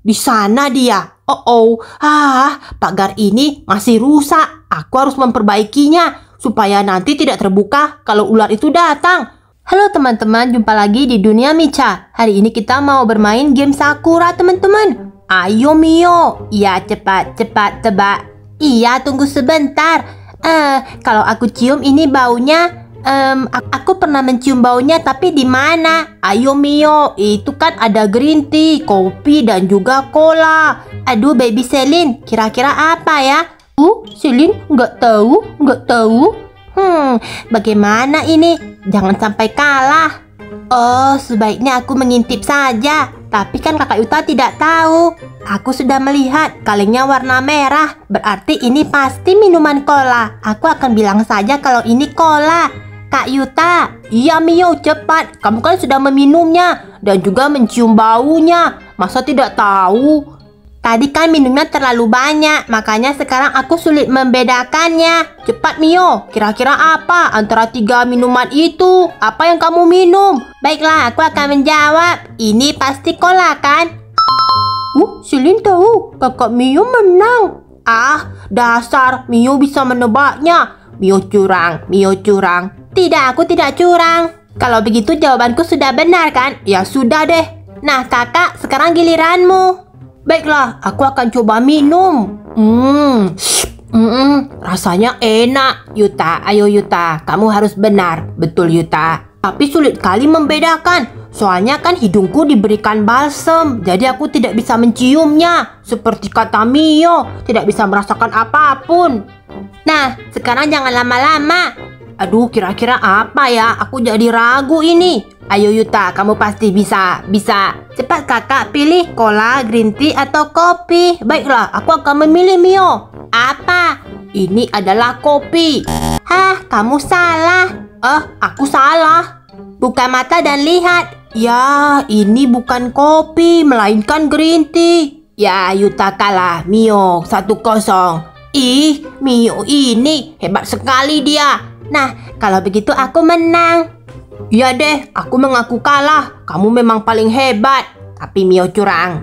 Di sana dia. Pagar ini masih rusak. Aku harus memperbaikinya supaya nanti tidak terbuka kalau ular itu datang. Halo teman-teman, jumpa lagi di Dunia Micha. Hari ini kita mau bermain game Sakura, teman-teman. Ayo Mio. Iya, cepat tebak. Iya, tunggu sebentar. Kalau aku cium ini baunya, aku pernah mencium baunya, tapi di mana? Ayo Mio, itu kan ada green tea, kopi, dan juga cola. Aduh, baby Celine, kira-kira apa ya? Celine, nggak tahu. Bagaimana ini? Jangan sampai kalah. Sebaiknya aku mengintip saja. Tapi kan Kakak Yuta tidak tahu. Aku sudah melihat kalengnya warna merah. Berarti ini pasti minuman cola. Aku akan bilang saja kalau ini cola. Kak Yuta. Iya Mio, cepat. Kamu kan sudah meminumnya dan juga mencium baunya. Masa tidak tahu? Tadi kan minumnya terlalu banyak, makanya sekarang aku sulit membedakannya. Cepat Mio, kira-kira apa antara 3 minuman itu? Apa yang kamu minum? Baiklah, aku akan menjawab. Ini pasti cola kan? Celine tahu, kakak Mio menang. Dasar, Mio bisa menebaknya. Mio curang. Tidak, aku tidak curang. Kalau begitu jawabanku sudah benar kan? Ya sudah deh. Nah kakak, sekarang giliranmu. Baiklah, aku akan coba minum. Rasanya enak. Yuta, ayo Yuta, kamu harus benar. Betul Yuta. Tapi sulit kali membedakan. Soalnya kan hidungku diberikan balsem, jadi aku tidak bisa menciumnya. Seperti kata Mio, tidak bisa merasakan apapun. Nah, sekarang jangan lama-lama. Aduh, kira-kira apa ya? Aku jadi ragu ini. Ayo Yuta, kamu pasti bisa. Cepat kakak, pilih cola, green tea, atau kopi. Baiklah, aku akan memilih Mio. Apa? Ini adalah kopi. Kamu salah. Aku salah. Buka mata dan lihat. Ya, ini bukan kopi, melainkan green tea. Ya, Yuta kalah. Mio, 1-0. Mio ini hebat sekali dia. Nah, kalau begitu aku menang. Iya deh, aku mengaku kalah. Kamu memang paling hebat. Tapi Mio curang.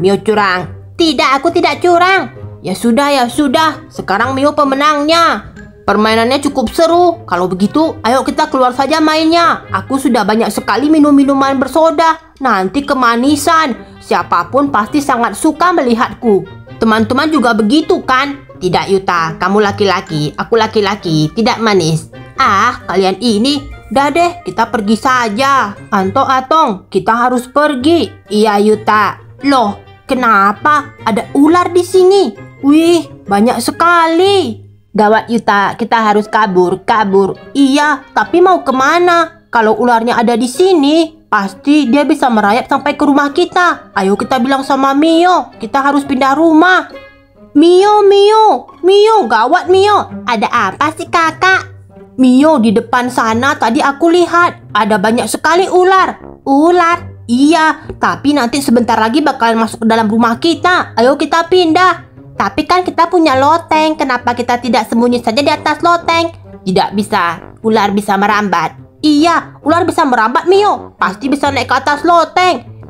Tidak, aku tidak curang. Ya sudah. Sekarang Mio pemenangnya. Permainannya cukup seru. Kalau begitu, ayo kita keluar saja mainnya. Aku sudah banyak sekali minum minuman bersoda. Nanti kemanisan. Siapapun pasti sangat suka melihatku. Teman-teman juga begitu kan? Tidak Yuta, kamu laki-laki. Aku laki-laki, tidak manis. Kalian ini. Dah deh, kita pergi saja. Atong, kita harus pergi. Iya Yuta. Loh, kenapa ada ular di sini? Wih, banyak sekali. Gawat Yuta, kita harus kabur. Iya, tapi mau kemana? Kalau ularnya ada di sini, pasti dia bisa merayap sampai ke rumah kita. Ayo kita bilang sama Mio, kita harus pindah rumah. Mio, gawat Mio. Ada apa sih kakak? Mio, di depan sana tadi aku lihat ada banyak sekali ular. Ular? Iya, tapi nanti sebentar lagi bakalan masuk ke dalam rumah kita. Ayo kita pindah. Tapi kan kita punya loteng. Kenapa kita tidak sembunyi saja di atas loteng? Tidak bisa. Ular bisa merambat. Iya, ular bisa merambat Mio. Pasti bisa naik ke atas loteng.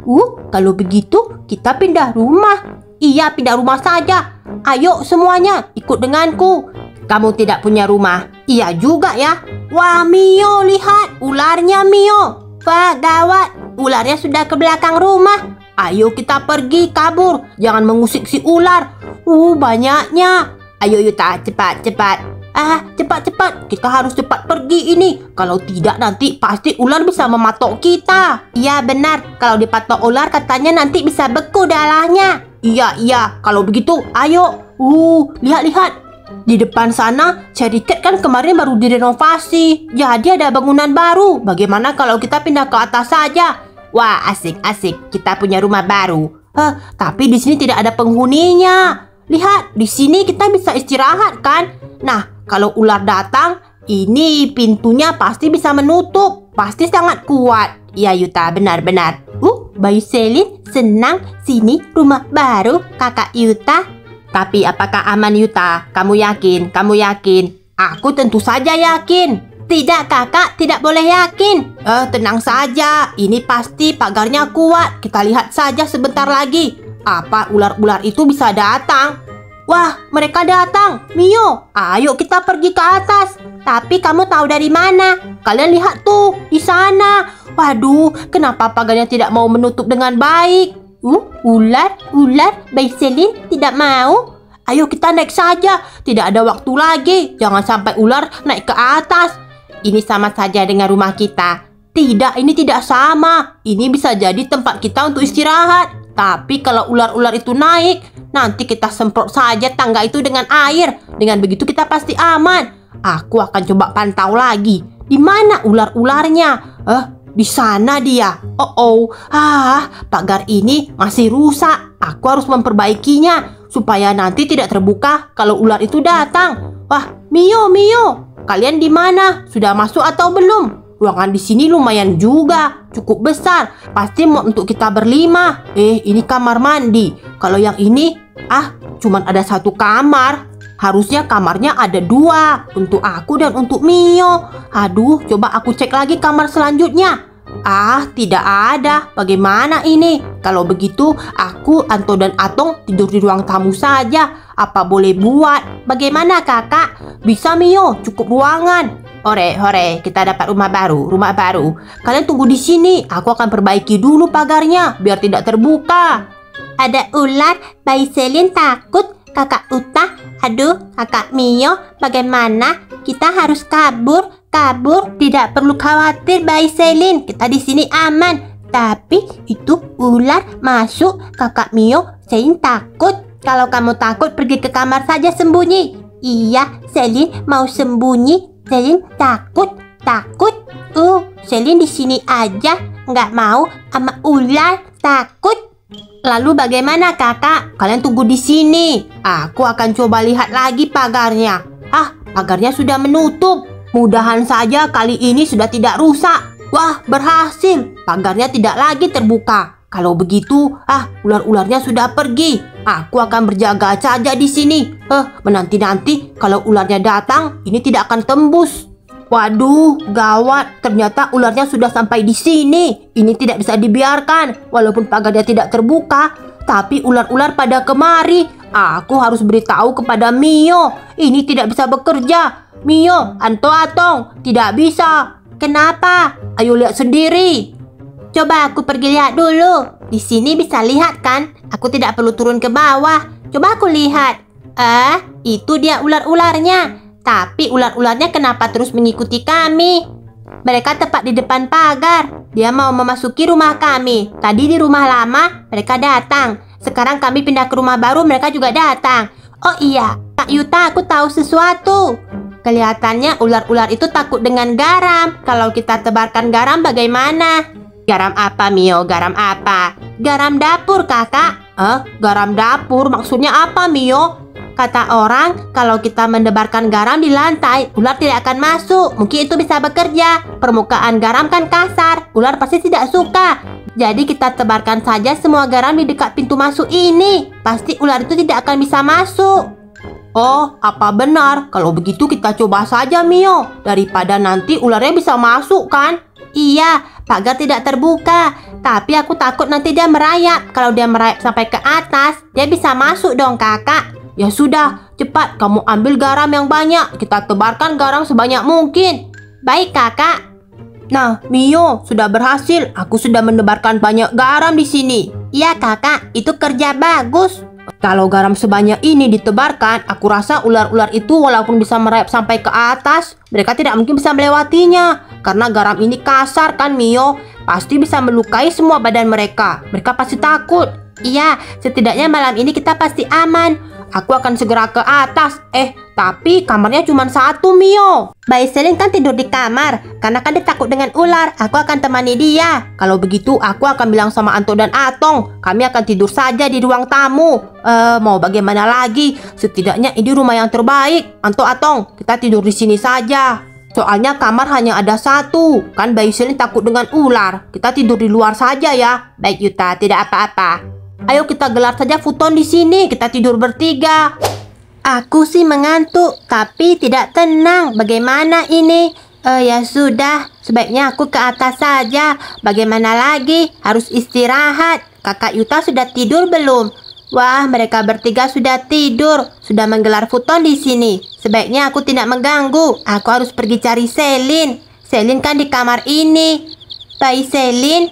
Kalau begitu kita pindah rumah. Iya, pindah rumah saja. Ayo semuanya ikut denganku. Kamu tidak punya rumah. Iya juga ya. Wah Mio, lihat ularnya Mio. Wah gawat, ularnya sudah ke belakang rumah. Ayo kita pergi, kabur. Jangan mengusik si ular. Banyaknya. Ayo Yuta, cepat. Cepat. Kita harus cepat pergi ini. Kalau tidak nanti pasti ular bisa mematok kita. Iya benar. Kalau dipatok ular katanya nanti bisa beku darahnya. Iya. Kalau begitu ayo. Lihat. Di depan sana, Cherry Cat kan kemarin baru direnovasi. Jadi ada bangunan baru. Bagaimana kalau kita pindah ke atas saja? Wah, asik. Kita punya rumah baru. Tapi di sini tidak ada penghuninya. Lihat, di sini kita bisa istirahat kan? Nah, kalau ular datang, ini pintunya pasti bisa menutup. Pasti sangat kuat. Ya Yuta, benar. Bayi Celine senang. Sini rumah baru kakak Yuta. Tapi apakah aman Yuta? Kamu yakin? Aku tentu saja yakin. Tidak kakak, tidak boleh yakin. Tenang saja, ini pasti pagarnya kuat. Kita lihat saja sebentar lagi. Apa ular-ular itu bisa datang? Wah, mereka datang. Mio, ayo kita pergi ke atas. Tapi kamu tahu dari mana? Kalian lihat tuh, di sana. Waduh, kenapa pagarnya tidak mau menutup dengan baik? Ular, Bayi Selin tidak mau. Ayo kita naik saja. Tidak ada waktu lagi. Jangan sampai ular naik ke atas. Ini sama saja dengan rumah kita. Tidak, ini tidak sama. Ini bisa jadi tempat kita untuk istirahat. Tapi kalau ular-ular itu naik, nanti kita semprot saja tangga itu dengan air. Dengan begitu kita pasti aman. Aku akan coba pantau lagi. Di mana ular-ularnya? Di sana dia. Pagar ini masih rusak. Aku harus memperbaikinya supaya nanti tidak terbuka kalau ular itu datang. Wah, Mio, kalian di mana? Sudah masuk atau belum? Ruangan di sini lumayan juga, cukup besar. Pasti mau untuk kita berlima. Ini kamar mandi. Kalau yang ini, cuman ada satu kamar. Harusnya kamarnya ada 2, untuk aku dan untuk Mio. Aduh, coba aku cek lagi kamar selanjutnya. Tidak ada. Bagaimana ini? Kalau begitu, aku, Anto dan Atong tidur di ruang tamu saja. Apa boleh buat? Bagaimana kakak? Bisa Mio, cukup ruangan. Hore, kita dapat rumah baru. Kalian tunggu di sini. Aku akan perbaiki dulu pagarnya biar tidak terbuka. Ada ular, Bayi Selin takut. Kakak Uta, aduh, kakak Mio, bagaimana? Kita harus kabur. Tidak perlu khawatir, Bayi Selin. Kita di sini aman. Tapi itu ular masuk. Kakak Mio, Selin takut. Kalau kamu takut, pergi ke kamar saja sembunyi. Iya, Selin mau sembunyi. Selin takut. Selin di sini aja, nggak mau sama ular, takut. Lalu bagaimana kakak? Kalian tunggu di sini. Aku akan coba lihat lagi pagarnya. Pagarnya sudah menutup. Mudahan saja kali ini sudah tidak rusak. Wah, berhasil. Pagarnya tidak lagi terbuka. Kalau begitu, ular-ularnya sudah pergi. Aku akan berjaga saja di sini. Menanti-nanti kalau ularnya datang, ini tidak akan tembus. Waduh, gawat. Ternyata ularnya sudah sampai di sini. Ini tidak bisa dibiarkan. Walaupun pagarnya tidak terbuka, tapi ular-ular pada kemari. Aku harus beritahu kepada Mio. Ini tidak bisa bekerja. Mio, Anto, Atong, tidak bisa. Kenapa? Ayo lihat sendiri. Coba aku pergi lihat dulu. Di sini bisa lihat kan? Aku tidak perlu turun ke bawah. Coba aku lihat. Itu dia ular-ularnya. Tapi ular-ularnya kenapa terus mengikuti kami? Mereka tepat di depan pagar. Dia mau memasuki rumah kami. Tadi di rumah lama mereka datang. Sekarang kami pindah ke rumah baru, mereka juga datang. Oh iya, Kak Yuta, aku tahu sesuatu. Kelihatannya ular-ular itu takut dengan garam. Kalau kita tebarkan garam bagaimana? Garam apa, Mio? Garam apa? Garam dapur, kakak. Garam dapur? Maksudnya apa, Mio? Kata orang, kalau kita mendebarkan garam di lantai, ular tidak akan masuk. Mungkin itu bisa bekerja. Permukaan garam kan kasar. Ular pasti tidak suka. Jadi kita tebarkan saja semua garam di dekat pintu masuk ini. Pasti ular itu tidak akan bisa masuk. Oh, apa benar? Kalau begitu kita coba saja, Mio. Daripada nanti ularnya bisa masuk kan? Iya, pagar tidak terbuka. Tapi aku takut nanti dia merayap. Kalau dia merayap sampai ke atas, dia bisa masuk dong, kakak. Ya sudah, cepat kamu ambil garam yang banyak. Kita tebarkan garam sebanyak mungkin. Baik, kakak. Nah, Mio, sudah berhasil. Aku sudah menebarkan banyak garam di sini. Iya, kakak. Itu kerja bagus. Kalau garam sebanyak ini ditebarkan, aku rasa ular-ular itu walaupun bisa merayap sampai ke atas, mereka tidak mungkin bisa melewatinya. Karena garam ini kasar kan, Mio? Pasti bisa melukai semua badan mereka. Mereka pasti takut. Iya, setidaknya malam ini kita pasti aman. Aku akan segera ke atas. Tapi kamarnya cuma satu, Mio. Bayi Selin kan tidur di kamar. Karena kan dia takut dengan ular. Aku akan temani dia. Kalau begitu, aku akan bilang sama Anto dan Atong. Kami akan tidur saja di ruang tamu. Mau bagaimana lagi? Setidaknya ini rumah yang terbaik. Anto, Atong, kita tidur di sini saja. Soalnya kamar hanya ada satu. Kan Bayi Selin takut dengan ular. Kita tidur di luar saja ya. Baik, Yuta, tidak apa-apa. Ayo kita gelar saja futon di sini. Kita tidur bertiga. Aku sih mengantuk, tapi tidak tenang. Bagaimana ini? Ya sudah, sebaiknya aku ke atas saja. Bagaimana lagi? Harus istirahat. Kakak Yuta sudah tidur belum? Wah, mereka bertiga sudah tidur. Sudah menggelar futon di sini. Sebaiknya aku tidak mengganggu. Aku harus pergi cari Selin. Selin kan di kamar ini. Bayi Selin?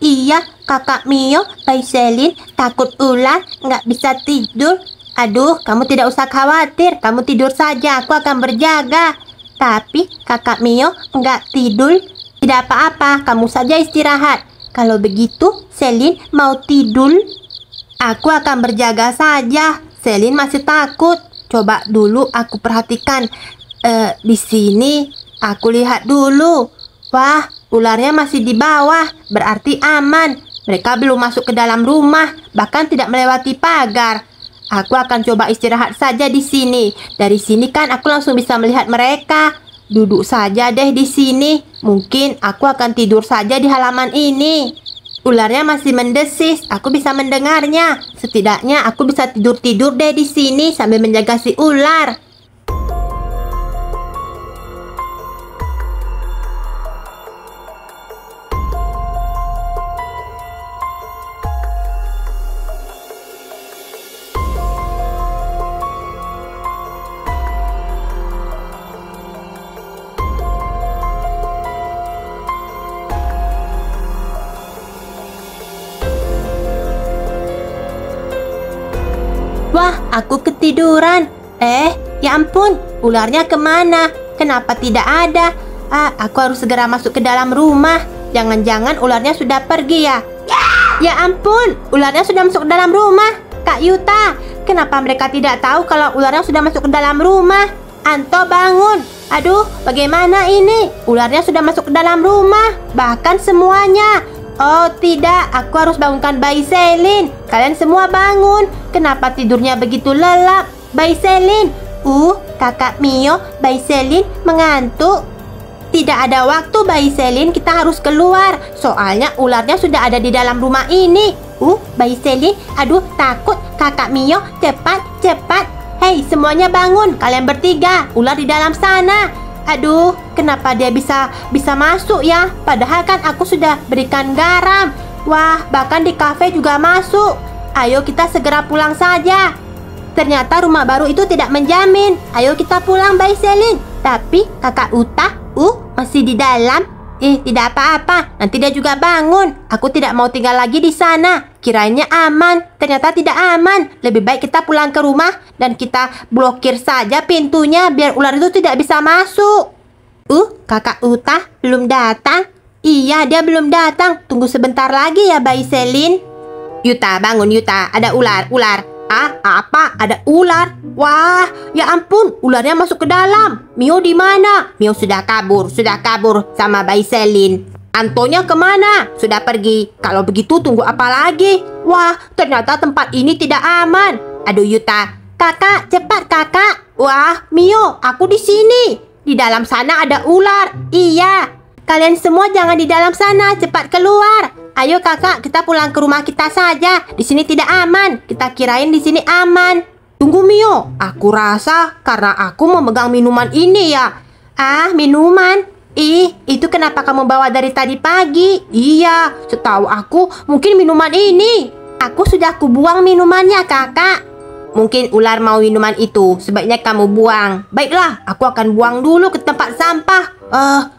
Iya, Kakak Mio, Bayi Selin takut ular, nggak bisa tidur. Aduh, kamu tidak usah khawatir. Kamu tidur saja, aku akan berjaga. Tapi Kakak Mio nggak tidur. Tidak apa-apa, kamu saja istirahat. Kalau begitu, Selin mau tidur? Aku akan berjaga saja. Selin masih takut. Coba dulu aku perhatikan. Di sini aku lihat dulu. Wah, ularnya masih di bawah. Berarti aman. Mereka belum masuk ke dalam rumah, bahkan tidak melewati pagar. Aku akan coba istirahat saja di sini. Dari sini kan aku langsung bisa melihat mereka. Duduk saja deh di sini. Mungkin aku akan tidur saja di halaman ini. Ularnya masih mendesis, aku bisa mendengarnya. Setidaknya aku bisa tidur-tidur deh di sini sambil menjaga si ular. Wah, aku ketiduran. Ya ampun, ularnya kemana? Kenapa tidak ada? Aku harus segera masuk ke dalam rumah. Jangan-jangan ularnya sudah pergi ya? Ya ampun, ularnya sudah masuk ke dalam rumah. Kak Yuta, kenapa mereka tidak tahu kalau ularnya sudah masuk ke dalam rumah? Anto bangun. Aduh, bagaimana ini? Ularnya sudah masuk ke dalam rumah. Bahkan semuanya. Oh tidak, aku harus bangunkan Bayi Selin. Kalian semua bangun. Kenapa tidurnya begitu lelap? Bayi Selin. Kakak Mio, Bayi Selin mengantuk. Tidak ada waktu Bayi Selin, kita harus keluar. Soalnya ularnya sudah ada di dalam rumah ini. Bayi Selin, aduh takut. Kakak Mio, cepat, cepat. Hei semuanya bangun, kalian bertiga. Ular di dalam sana. Aduh, kenapa dia bisa masuk ya? Padahal kan aku sudah berikan garam. Wah, bahkan di kafe juga masuk. Ayo kita segera pulang saja. Ternyata rumah baru itu tidak menjamin. Ayo kita pulang Bayi Selin. Tapi kakak Uta, masih di dalam. Tidak apa-apa. Nanti dia juga bangun. Aku tidak mau tinggal lagi di sana. Kirainnya aman. Ternyata tidak aman. Lebih baik kita pulang ke rumah dan kita blokir saja pintunya biar ular itu tidak bisa masuk. Kakak Uta belum datang. Iya, dia belum datang. Tunggu sebentar lagi ya Bayi Selin. Yuta, bangun Yuta. Ada ular. Apa? Ada ular? Wah, ya ampun, ularnya masuk ke dalam. Mio di mana? Mio sudah kabur sama Bayi Selin. Antonya kemana? Sudah pergi. Kalau begitu tunggu apa lagi? Wah, ternyata tempat ini tidak aman. Aduh Yuta, kakak, cepat kakak. Wah, Mio, aku di sini. Di dalam sana ada ular. Iya. Kalian semua jangan di dalam sana, cepat keluar. Ayo kakak, kita pulang ke rumah kita saja. Di sini tidak aman. Kita kirain di sini aman. Tunggu Mio, aku rasa karena aku memegang minuman ini ya. Minuman? Itu kenapa kamu bawa dari tadi pagi? Iya, setahu aku mungkin minuman ini. Aku sudah kubuang minumannya kakak. Mungkin ular mau minuman itu, sebaiknya kamu buang. Baiklah, aku akan buang dulu ke tempat sampah.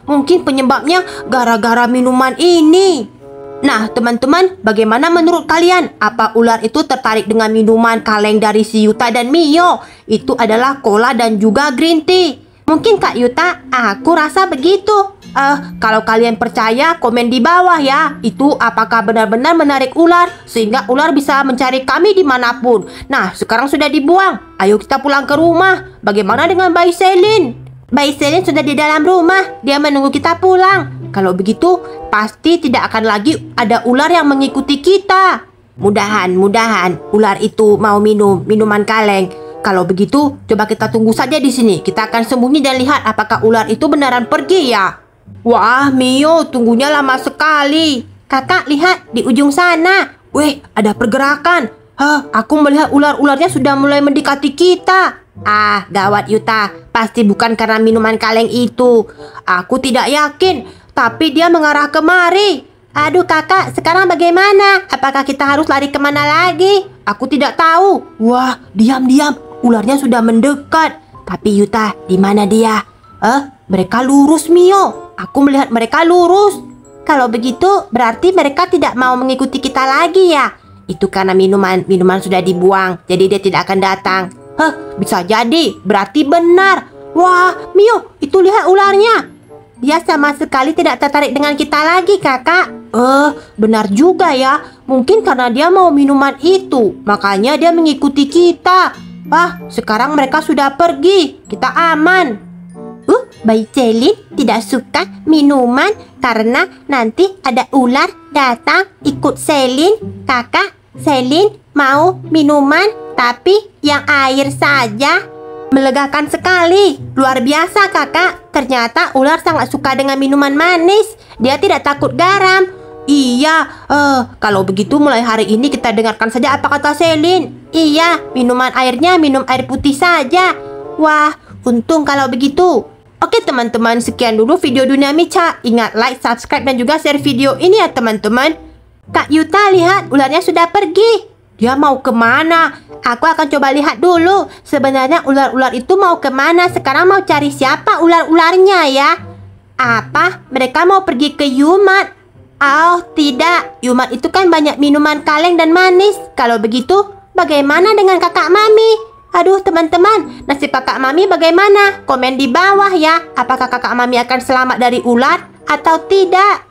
Mungkin penyebabnya gara-gara minuman ini. Nah, teman-teman, bagaimana menurut kalian? Apa ular itu tertarik dengan minuman kaleng dari si Yuta dan Mio? Itu adalah cola dan juga green tea. Mungkin Kak Yuta, aku rasa begitu. Kalau kalian percaya, komen di bawah ya. Itu apakah benar-benar menarik ular sehingga ular bisa mencari kami dimanapun. Nah, sekarang sudah dibuang. Ayo kita pulang ke rumah. Bagaimana dengan Bayi Selin? Bayi Selin sudah di dalam rumah. Dia menunggu kita pulang. Kalau begitu, pasti tidak akan lagi ada ular yang mengikuti kita. Mudahan ular itu mau minum minuman kaleng. Kalau begitu, coba kita tunggu saja di sini. Kita akan sembunyi dan lihat apakah ular itu beneran pergi ya. Wah, Mio, tunggunya lama sekali. Kakak, lihat di ujung sana. Weh, ada pergerakan. Aku melihat ular-ularnya sudah mulai mendekati kita. Gawat Yuta. Pasti bukan karena minuman kaleng itu. Aku tidak yakin. Tapi dia mengarah kemari. Aduh kakak, sekarang bagaimana? Apakah kita harus lari kemana lagi? Aku tidak tahu. Wah, diam-diam. Ularnya sudah mendekat. Tapi Yuta, di mana dia? Mereka lurus, Mio. Aku melihat mereka lurus. Kalau begitu, berarti mereka tidak mau mengikuti kita lagi ya? Itu karena minuman sudah dibuang, jadi dia tidak akan datang. Bisa jadi. Berarti benar. Wah, Mio, itu lihat ularnya. Dia sama sekali tidak tertarik dengan kita lagi, kakak. Benar juga ya. Mungkin karena dia mau minuman itu, makanya dia mengikuti kita. Sekarang mereka sudah pergi. Kita aman. Bayi Celine tidak suka minuman karena nanti ada ular datang ikut Celine. Kakak, Celine mau minuman tapi yang air saja. Melegakan sekali. Luar biasa kakak. Ternyata ular sangat suka dengan minuman manis. Dia tidak takut garam. Iya, kalau begitu mulai hari ini kita dengarkan saja apa kata Celine. Iya, minuman airnya minum air putih saja. Wah, untung kalau begitu. Oke teman-teman, sekian dulu video Dunia Mica. Ingat like, subscribe, dan juga share video ini ya teman-teman. Kak Yuta, lihat ularnya sudah pergi. Dia mau kemana? Aku akan coba lihat dulu. Sebenarnya ular-ular itu mau kemana? Sekarang mau cari siapa ular-ularnya ya? Apa? Mereka mau pergi ke Yumat? Oh tidak, Yumat itu kan banyak minuman kaleng dan manis. Kalau begitu, bagaimana dengan kakak Mami? Aduh teman-teman, nasib kakak Mami bagaimana? Komen di bawah ya. Apakah kakak Mami akan selamat dari ular atau tidak?